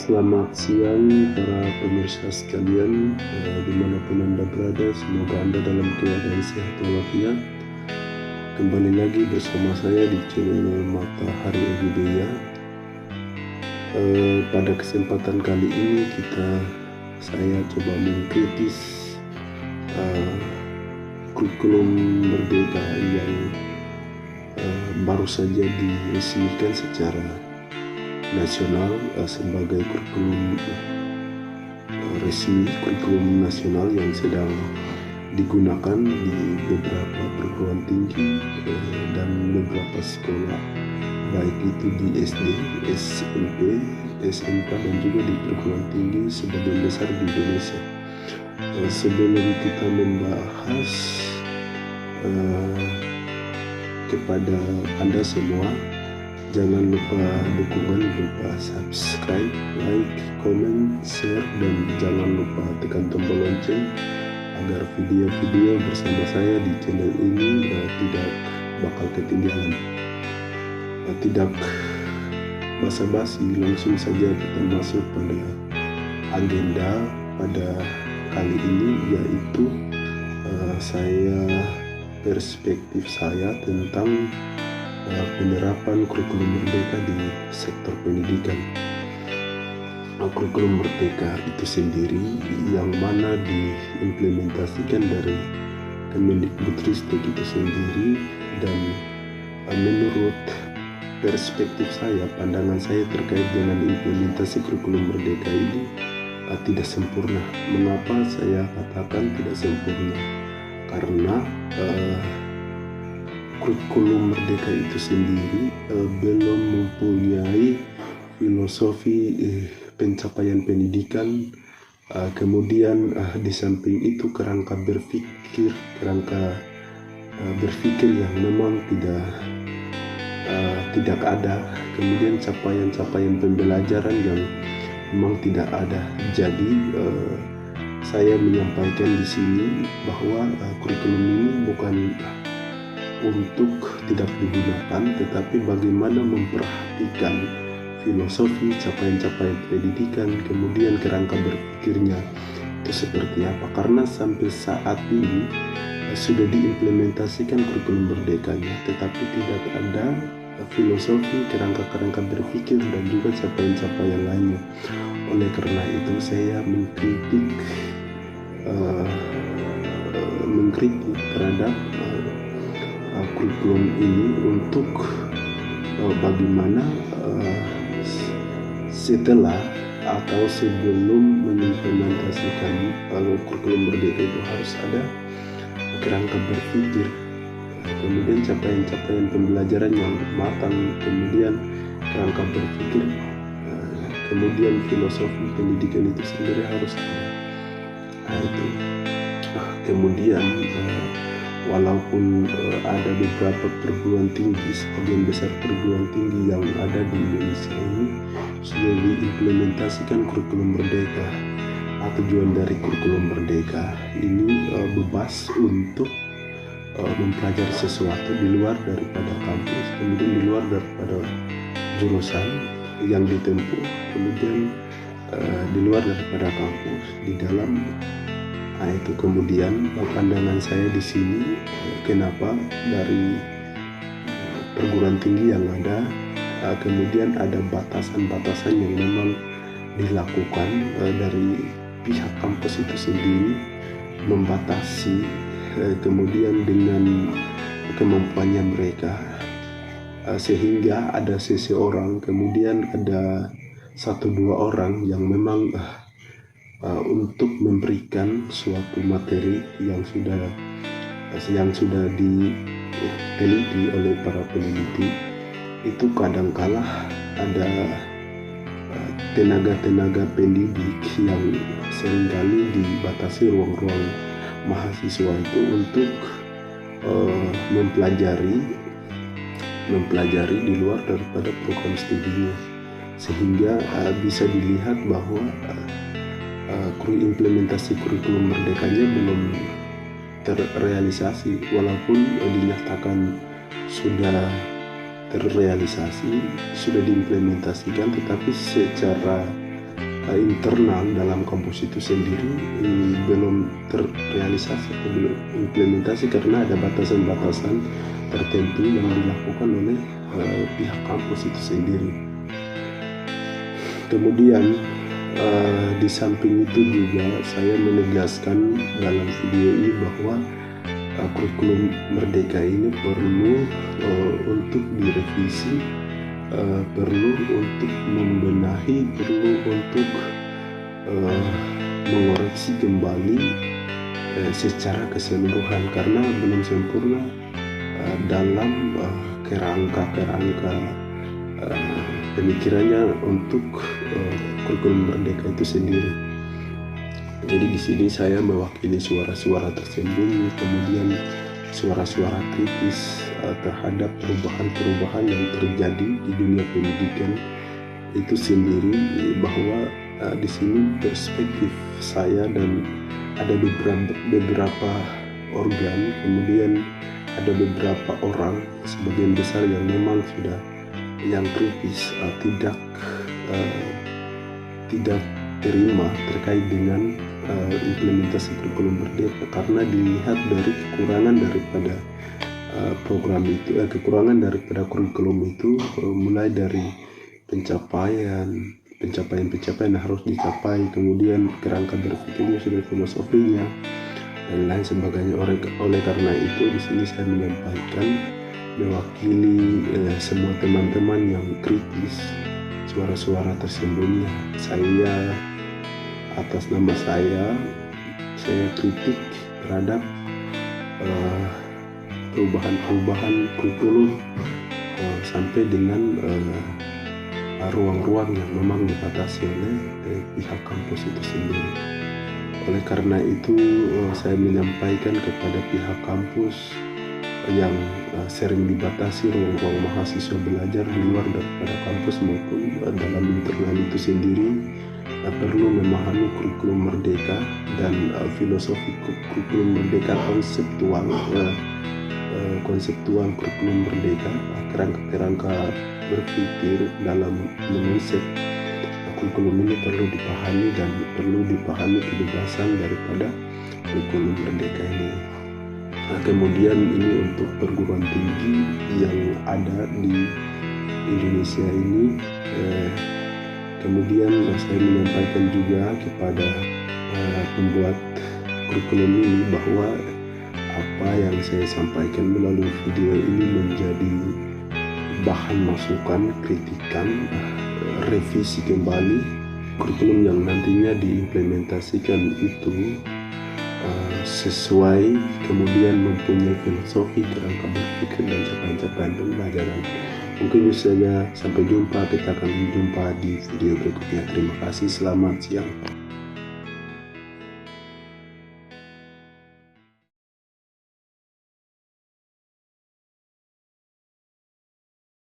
Selamat siang para pemirsa sekalian, dimanapun Anda berada, semoga Anda dalam keadaan sehat walafiat. Kembali lagi bersama saya di channel Matahari Egideya. Pada kesempatan kali ini saya coba mengkritis kurikulum Merdeka yang baru saja diresmikan secara nasional sebagai kurikulum resmi, kurikulum nasional yang sedang digunakan di beberapa perguruan tinggi dan beberapa sekolah, baik itu di SD, SMP, SMK dan juga di perguruan tinggi sebagian besar di Indonesia. Sebelum kita membahas, kepada Anda semua, jangan lupa dukungan berupa subscribe, like, comment, share, dan jangan lupa tekan tombol lonceng agar video-video bersama saya di channel ini tidak bakal ketinggalan. Tidak basa-basi, langsung saja kita masuk pada agenda pada kali ini, yaitu perspektif saya tentang penerapan kurikulum Merdeka di sektor pendidikan. Kurikulum Merdeka itu sendiri yang mana diimplementasikan dari Kemendikbudristek itu sendiri, dan menurut perspektif saya, pandangan saya terkait dengan implementasi kurikulum Merdeka ini tidak sempurna. Mengapa saya katakan tidak sempurna? Karena kurikulum Merdeka itu sendiri belum mempunyai filosofi pencapaian pendidikan. Kemudian di samping itu kerangka berpikir yang memang tidak ada. Kemudian capaian pembelajaran yang memang tidak ada. Jadi saya menyampaikan di sini bahwa kurikulum ini bukan untuk tidak digunakan, tetapi bagaimana memperhatikan filosofi capaian pendidikan, kemudian kerangka berpikirnya itu seperti apa. Karena sampai saat ini sudah diimplementasikan kurikulum Merdekanya, tetapi tidak ada filosofi, kerangka berpikir, dan juga capaian lainnya. Oleh karena itu saya mengkritik terhadap kurikulum ini untuk bagaimana setelah atau sebelum mengimplementasikan kurikulum Merdeka itu harus ada kerangka berpikir, kemudian capaian pembelajaran yang matang, kemudian kerangka berpikir, kemudian filosofi pendidikan itu sendiri harus ada. Kemudian walaupun ada beberapa perguruan tinggi, sebagian besar perguruan tinggi yang ada di Indonesia ini sudah diimplementasikan kurikulum Merdeka. Tujuan dari kurikulum Merdeka ini bebas untuk mempelajari sesuatu di luar daripada kampus, kemudian di luar daripada jurusan yang ditempuh, kemudian di luar daripada kampus, di dalam. Itu kemudian pandangan saya di sini, kenapa dari perguruan tinggi yang ada kemudian ada batasan-batasan yang memang dilakukan dari pihak kampus itu sendiri, membatasi kemudian dengan kemampuannya mereka, sehingga ada seseorang, kemudian ada 1-2 orang yang memang untuk memberikan suatu materi yang sudah diteliti oleh para peneliti. Itu kadangkala ada tenaga pendidik yang seringkali dibatasi ruang-ruang mahasiswa itu untuk mempelajari di luar daripada program studinya, sehingga bisa dilihat bahwa implementasi kurikulum Merdekanya belum terrealisasi, walaupun dinyatakan sudah terrealisasi, sudah diimplementasikan, tetapi secara internal dalam kampus itu sendiri belum terrealisasi atau belum implementasi karena ada batasan-batasan tertentu yang dilakukan oleh pihak kampus itu sendiri. Kemudian di samping itu juga saya menegaskan dalam video ini bahwa kurikulum Merdeka ini perlu untuk direvisi, perlu untuk membenahi, perlu untuk mengoreksi kembali secara keseluruhan karena belum sempurna dalam kerangka pemikirannya untuk kurikulum Merdeka itu sendiri. Jadi di sini saya mewakili suara-suara tersembunyi, kemudian suara-suara kritis terhadap perubahan-perubahan yang terjadi di dunia pendidikan itu sendiri, bahwa di sini perspektif saya dan ada beberapa organ, kemudian ada beberapa orang, sebagian besar yang memang sudah yang kritis, tidak terima terkait dengan implementasi kurikulum Merdeka karena dilihat dari kekurangan daripada program itu, kekurangan daripada kurikulum itu, mulai dari pencapaian yang harus dicapai, kemudian kerangka berpikirnya, sudah filosofinya dan lain sebagainya. Oleh karena itu di sini saya menyampaikan mewakili semua teman-teman yang kritis, suara-suara tersembunyi. Saya atas nama saya kritik terhadap perubahan kurikulum sampai dengan ruang-ruang yang memang dibatasi oleh pihak kampus itu sendiri. Oleh karena itu saya menyampaikan kepada pihak kampus yang sering dibatasi ruang-ruang mahasiswa belajar di luar daripada kampus maupun dalam internal itu sendiri, perlu memahami kurikulum Merdeka dan filosofi kurikulum Merdeka, konseptual kurikulum Merdeka, kerangka berpikir dalam mengonsep kurikulum ini perlu dipahami dan perlu dipahami kebebasan daripada kurikulum Merdeka ini. Kemudian ini untuk perguruan tinggi yang ada di Indonesia ini. Kemudian saya menyampaikan juga kepada pembuat kurikulum ini bahwa apa yang saya sampaikan melalui video ini menjadi bahan masukan, kritikan, revisi kembali kurikulum yang nantinya diimplementasikan itu sesuai, kemudian mempunyai filosofi, kerangka berpikir dan capaian-capaian pembelajaran. Mungkin itu saja, sampai jumpa, kita akan jumpa di video berikutnya. Terima kasih, selamat siang.